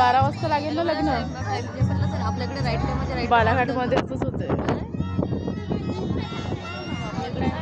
12 वाजता लागेल ना लग्न. आपल्याकडे राईट बालाघाट मध्ये असंच होते. आपल्याकडे